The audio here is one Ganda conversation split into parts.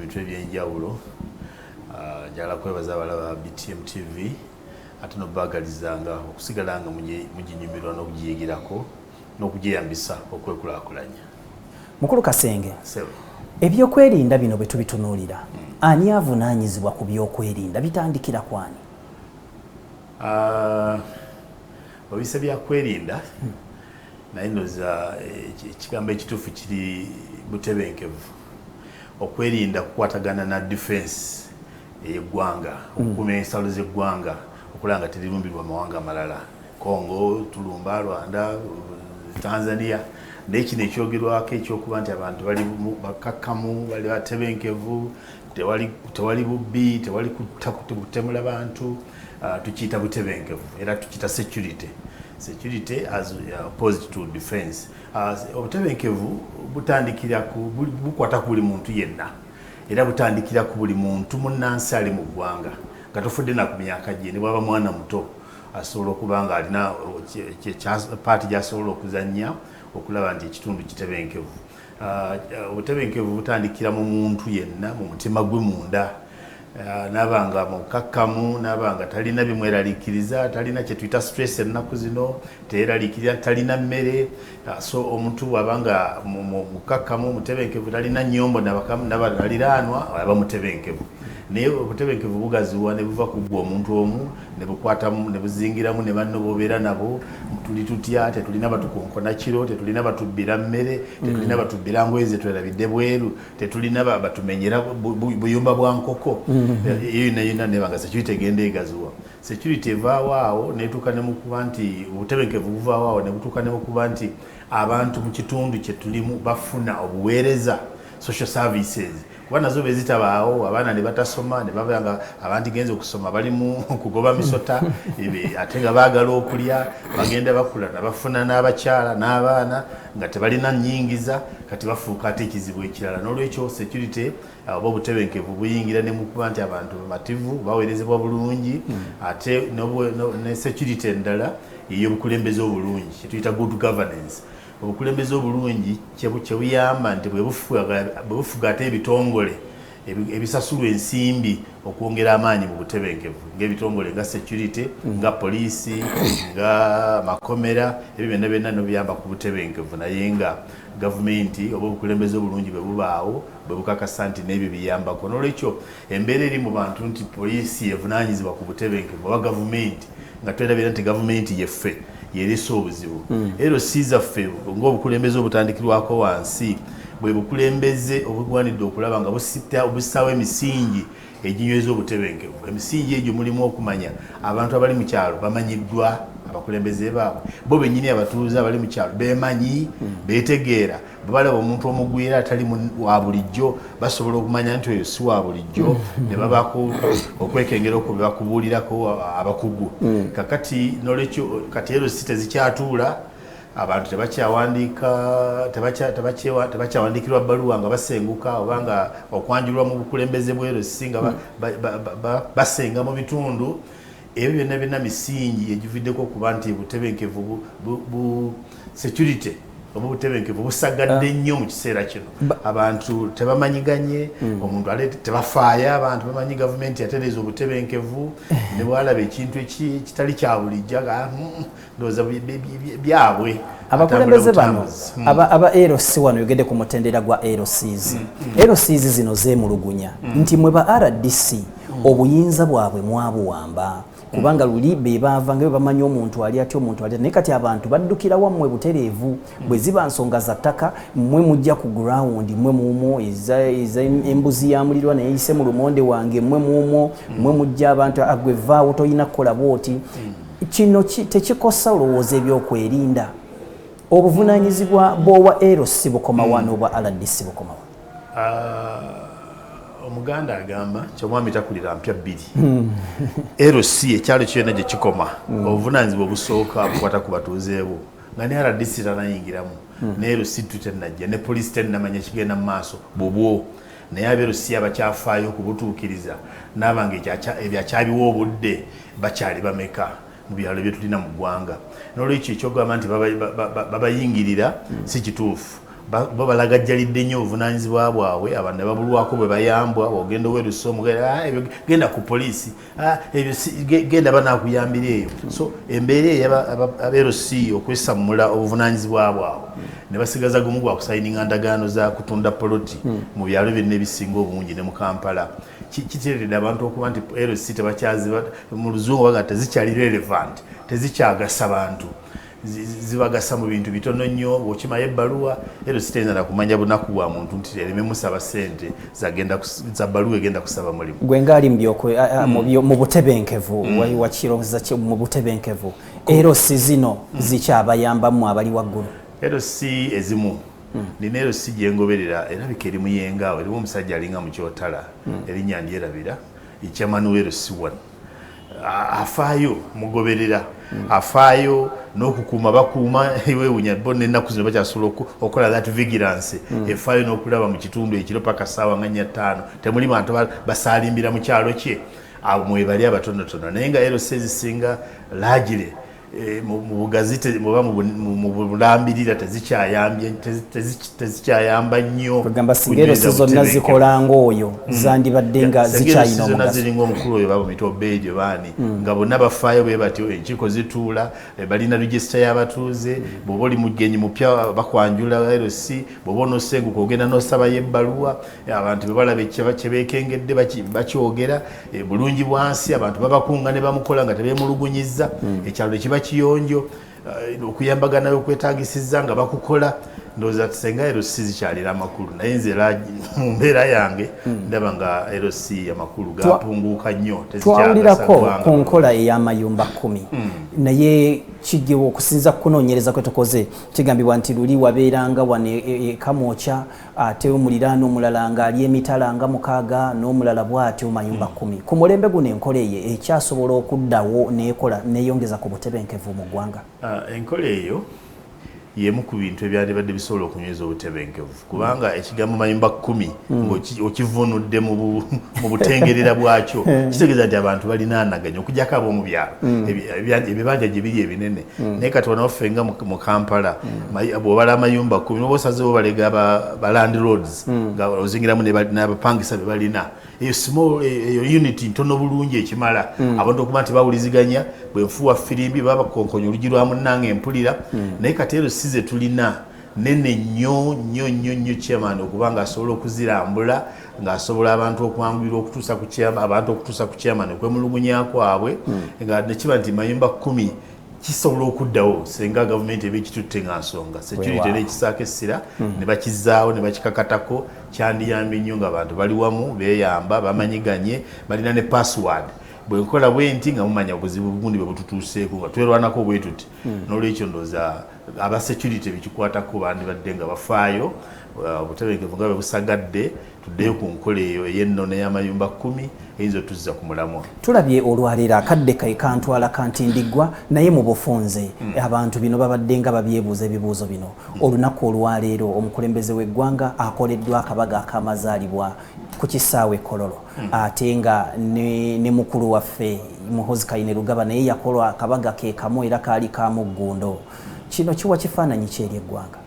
bintu ebyenjawulo. Njagala kwebaza abalaba BTM TV ate n'obbagalizanga okusigala nga muginyumirwa n'okugiyigirako n'okugyeyambisa okwekulaakulanya. Mukulu Kasenge, ebyokwerinda bino bwe tubitunuulira ani avunaanyizibwa ku byokwerinda bitandikira kwani? Obise byakwerinda naye ndoza ekigambo ekituufu kiri butebenkevu. Okwerinda kukwatagana na defense y'eggwanga, okukuuma ensalo z'eggwanga okulanga terirumbirwa amawanga amalala, Congo, tulumba, Rwanda, Tanzania. Naye kino ekyogerwako ekyokuba nti abantu bali bakakkamu, bali batebenkevu, tewali bubbi, tewali kutemula bantu, tukiyita butebenkevu era tukiyita security. Security as opposed to defense. Obutebenkevu butandikira bukwata ku buli muntu yenna era butandikira ku buli muntu munnansi ali mu ggwanga nga tofudde na ku myaka gye ne bwaba mwana muto asobola okuba nga alina paati gy'asobola okuzannya okulaba nti ekitundu kitebenkevu. Obutebenkevu butandikira mu muntu yenna mu mutima gwe munda, nabanga mukakkamu, nabanga talina bimweraliikiriza, talina kye tuyita stress ennaku zino, teeraliikiriza, talina mmere. So omuntu bw'abanga mukakkamu, mutebenkevu, talina nnyombo n'abaliraanwa, aba mutebenkevu. Naye obutebenkevu bugaziwa ne buva ku gwe omuntu omu ne bukwatamu ne buzingiramu ne banno b'obeera nabo. Tuli tutya, tetulina batukonkona kiro, tetulina batubbira mmere, tetulina batubbira ngoye ze twerabidde bweru, tetulina batumenyera buyumba bwa nkoko. Yonna nebanga security egenda egaziwa. Security evaawo awo netuuka ne mu kuba nti obutebenkevu buvaawo awo ne butuuka ne mu kuba nti abantu mu kitundu kye tulimu bafuna obuweereza, social services. Kuba nazo bwe zitabaawo, abaana ne batasoma ne baba nga abantu genze okusoma bali mu kugoba misota ate nga baagala okulya, bagenda bakula bafuna n'abakyala n'abaana nga tebalina nnyingiza, kati bafuuka ate ekizibu ekirala. N'olwekyo security oba obutebenkevu buyingira ne mu kuba nti abantu bamativu, baweerezebwa bulungi, ate ne security endala ey'obukulembeze obulungi kye tuyita good governance. Obukulembeze obulungi kye buyamba nti bwe bufuga ate ebitongole ebisasulwa ensimbi okwongera amaanyi mu butebenkevu, ng'ebitongole nga security, nga poliisi, nga makomera, ebyo byonna n'obiyamba ku butebenkevu. Naye nga gavumenti oba obukulembeze obulungi bwe bubaawo bwe bukakasa nti n'ebyo biyambako. N'olwekyo embeera eri mu bantu nti poliisi evunaanyizibwa ku butebenkevu oba gavumenti, nga twerabira nti gavumenti yeffe yeresa obuzibu. RDCs zaffe ng'obukulembeze obutandikirwako wansi bwe bukulembeze obugwanidde okulaba nga bussawo emisingi eginyweza obutebenkevu. Emisingi egyo mulimu okumanya abantu abali mu kyalo bamanyiddwa abakulembeze baabwe, bo bennyini abatuuze abali mu kyalo beemanyi, beetegeera, balaba omuntu omugwira atali wa bulijjo basobola okumanya nti oyo si wa bulijjo, ne babaako okwekengera okwo bye bakubuulirako abakugu. Kakati n'olwekyo kati RDC tezikyatuula, abantu tebakyawandiikirwa bbaluwa nga basenguka oba nga okwanjulwa mu bukulembeze bwa RDC nga basenga mu bitundu. Ebyo byonna misingi egividdeko okuba nti butebenkevu security oba obutebenkevu busagadde nnyo mu kiseera kino. Abantu tebamanyiganye, omuntu tebafaayo, abantu bamanyi gavumenti yatereeza obutebenkevu, ne bwalaba ekintu ekitali kya bulijjo ndowooza byabwe. Abakulembeze bano aba RDC wano yogedde ku mutendera gwa RDCs. RDCs zino zeemulugunya nti mwe ba RDC obuyinza bwabwe mwabuwamba kubanga luli be baava nga bamanyi omuntu ali atyo omuntu ali. Naye kati abantu baddukira wammwe butereevu bwe ziba nsonga za ttaka, mmwe mujja ku ground, mmwe muumwo embuzi ya mulirwa naye yise mu lumonde wange, mmwe muumwo, mmwe mujja abantu agwe vaawo toyina kukola bwoti. Kino tekikosa olowooza ebyokwerinda. Obuvunaanyizibwa bw'owa RDC bukoma wano oba RDC bukoma wano? Omuganda agamba kyomwami takulira mpya bbiri. RDC ekyalo kyonna gye kikoma obuvunaanyizibwa obusooka bukwata ku batuuzeebo nga ne RDC tanayingiramu, ne RDC tennajja, ne poliisi tennamanya kigenda mu maaso bubwo. Naye RDC abakyafaayo okubutuukiriza n'abanga ebyakyabiwa obudde bakyali bameka mu byalo bye tulina mu ggwanga. N'olwekyo ekyogamba nti babayingirira si kituufu. bo balagajjalidde nnyo obuvunaanyizibwa bwabwe abantu ne babulwako bwe bayambwa ogenda owerusa omugenda genda ku poliisi genda banaakuyambira eyo so embeera ey'abeerosi okwesammula obuvunaanyizibwa bwabwe ne basigaza gumu gwa kusayininga ndagaano za kutunda poloti mu byalo byonna ebisinga obungi ne mu Kampala kiteeredde abantu okuba nti RDC tebakyaziba mu luzungu baga tezikyali relevant tezikyagasa bantu zibagasa mu bintu bitono nnyo bw'okimayo ebbaluwa RDC teyinza na kumanya bunaku bwa muntu nti ereme musaba ssente za bbaluwa egenda kusaba mulimu gwe ngaali mu butebenkevu wakirowooza mu butebenkevu RDC zino zikyabayambamu abali waggulu RDC ezimu nina RDC gyengoberera erabika eri muyenga erimu omusajja alinga mu kyotala erinnya ndyerabira ekyamanu RDC 1 afaayo mugoberera afaayo n'okukuuma bakuuma ewewunya bo n'ennaku zino bakyasobola okukola that vigilance efaayo n'okulaba mu kitundu ekiro paka ssaawa nga 5 temuli bantu basaalimbira mu kyalo kye abo mwebali abatonotono naye nga RDC ezisinga laagire mu bugazite muba mu bulambirira tezikyayamba nnyo kugamba sigero zonna zikola ng'oyo zandibadde nga zikyayina omugaso ziringa omukulu oyo baba mito beedi baani nga bonna bafaayo bwe batyo enkiiko zituula balina regisita y'abatuuze bw'oba oli mugenyi mupya bakwanjula RDC bw'oba onosenguka ogenda n'osabayo ebbaluwa abantu bwe balaba kye beekengedde bakyogera bulungi bwansi abantu babakunga ne bamukola nga tebeemulugunyizza ekyalo kiba kiyonjo okuyambagana okwetaagisiza nga bakukola ndowooza senga RDC zikyalira amakulu naye nze mu mbeera yange ndaba nga RDC amakulu gapunguuka nnyo twawulirako ku nkola ey'amayumba 10 naye kigiwa okusinza kunoonyereza kwe tukoze kigambibwa nti luli wabeeranga wano Kamwokya ate omuliraano omulala ng'ali emitala nga 6 n'omulala bw'atyo mayumba 10 ku mulembe guno enkola eyo ekyasobola okuddawo neekola neeyongeza ku butebenkevu mu ggwanga enkola eyo yemu ku bintu ebyalibadde bisobola okunyweza obutebenkevu kubanga ekigambo mayumba 10 ng'okivunudde mu butengerera bwakyo kitegeeza nti abantu balinaanaganya okugyako ab'omu byalo ebibanja gye biri ebinene naye kati wanawaffe nga mu Kampala bw'obala amayumba 10 oba osazeewo balega ba land roads nga ozingiramu n'abapangisa be balina eyo small unity ntono bulungi ekimala abantu okuba nti bawuliziganya bwenfuwa firimbi baba bakonkonya olugi lwa munnange empulira naye kati RDC ze tulina nene nnyo chairman okuba ng'asobola okuzirambula ng'asobola abantu okwanguyira okutuusa ku chairman okwemulugunya kwabwe nga nekiba nti mayumba 10 kisobola okuddawo senga gavumenti ebekitutte nga nsonga security n'ekisaako essira ne bakizaawo ne bakikakatako kyandiyambye nnyo ng'abantu bali wamu beeyamba bamanyiganye balina ne password bwenkola bwenti nga mumanya obuzibu bugundi bwe bututuuseeko nga twerwanako bwe tuti n'olwekyo ndowooza aba security bekikwatako bandibadde nga bafaayo obutebenkevu nga bwe busagadde tuddeyo ku nkola eyo ey'ennono y'amayumba 10 eyinza otuzza ku mulamwa tulabye olwaleero akadde kantwala kantindiggwa naye mu bufunze abantu bino babadde nga babyebuuza ebibuuzo bino olunaku olwaleero omukulembeze w'eggwanga akoleddwa akabaga ak'amazaalibwa ku kisaawe Kololo ate nga ne mukulu waffe Muhoozi Kainerugaba naye yakolwa akabaga ke kamu era kaali ka muggundo kino kiwa kifaananyi kyeri eggwanga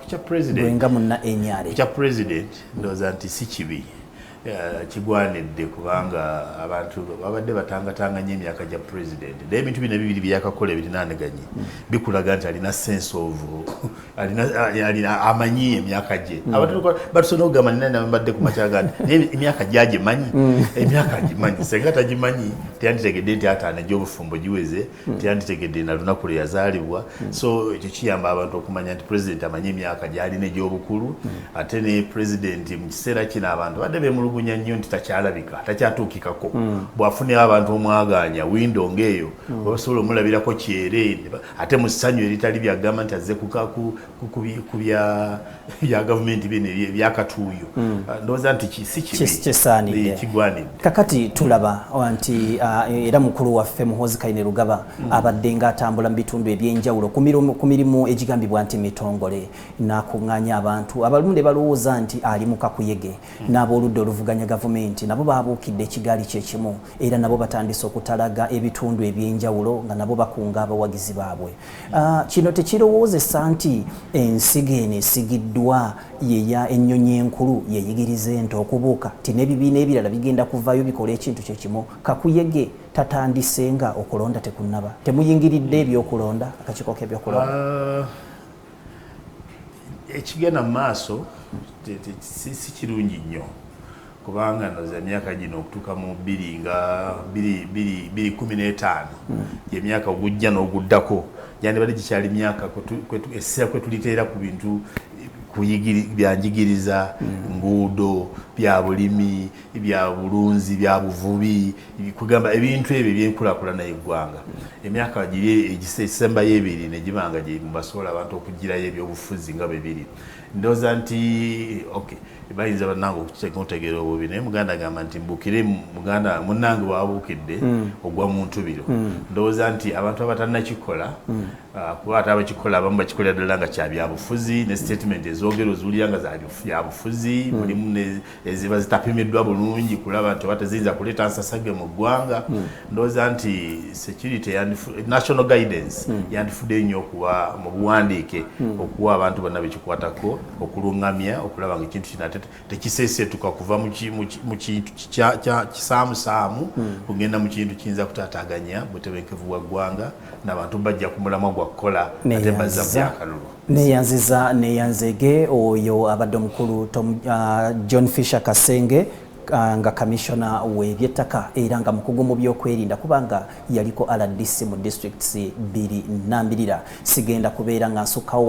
kucha president gwenga munna enyale kucha president ndowooza nti si kibi kigwanidde kubanga abantu babadde batangatanganya emyaka gya president naye ebintu bino bibiri byakakola ebirinaanaganye bikulaga nti alina sense of alina amanyi emyaka gye abantu batusobola okugamba nina nabadde ku makyaga nti naye emyaka gyagimanyi emyaka agimanyi senga tagimanyi teyanditegedde nti ataano egy'obufumbo giweze teyanditegedde na lunaku lwe yazaalibwa so ekyo kiyamba abantu okumanya nti president amanyi emyaka gy'alina egy'obukulu ate ne president mu kiseera kino abantu badde beemulugunya nnyo nti takyalabika takyatuukikako bw'afunira abantu omwaganya windo ng'eyo basobola omulabirako kyere ate mu ssanyu eritali byagamba nti azze ku bya gavumenti bino ebyakatuuyo ndowooza nti si kibi kigwanidde kakati tulaba nti era mukulu waffe Muhoozi Kainerugaba abadde ng'atambula mu bitundu ebyenjawulo ku mirimu egigambibwa nti mitongole n'akuŋŋaanya abantu abalumu ne balowooza nti ali mu kakuyege n'ab'oludda oluvu evuganya gavumenti nabo babuukidde ekigaali kyekimu era nabo batandise okutalaga ebitundu ebyenjawulo nga nabo bakunga abawagizi baabwe. Kino tekirowoozesa nti ensigo eno esigiddwa yeya ennyonyi enkulu yeyigiriza ente okubuuka ti n'ebibiina ebirala bigenda kuvaayo bikola ekintu kyekimu. Kakuyege tatandisenga okulonda tekunnaba, temuyingiridde ebyokulonda akakiiko k'ebyokulonda? Ekigenda mu maaso si kirungi nnyo kubanga noza emyaka gino okutuuka mu 2015 y'emyaka ogujja n'oguddako yandibadde gikyali myaka essira kwe tuliteera ku bintu byanjigiriza, nguudo, bya bulimi, bya bulunzi, bya buvubi, kugamba ebintu ebyo ebyenkulaakulana y'eggwanga. Emyaka giri egisemba y'ebiri ne gibanga gye basobola abantu okugirayo ebyobufuzi nga bwe biri. Ndowooza nti bayinza bannange okutegeera obubi naye muganda agamba nti mbukire muganda munnange wabuukidde ogwa mu ntubiro. Ndowooza nti abantu abatannakikola kuba ate abakikola abamu bakikolera ddala nga kya byabufuzi ne statement ezoogera oziwulira nga za byabufuzi mulimu eziba zitapimiddwa bulungi kulaba nti oba teziyinza kuleeta nsasage mu ggwanga. Ndowooza nti security national guidance yandifudde nnyo okuwa mu buwandiike okuwa abantu bonna bekikwatako okulungamya okulaba nga ekintu kino ate tekiseeseetuka kuva mu kintu kisaamusaamu kugenda mu kintu kiyinza kutaataaganya butebenkevu bwa ggwanga n'abantu bajja ku mulamwa gwa kukola ate bazza byakalulu. Neyanzege oyo abadde omukulu John Fisher Kasenge nga kamishona w'ebyettaka era nga mukugu mu byokwerinda kubanga yaliko RDC mu districts 2 Nambirira. Sigenda kubeera nga nsukkawo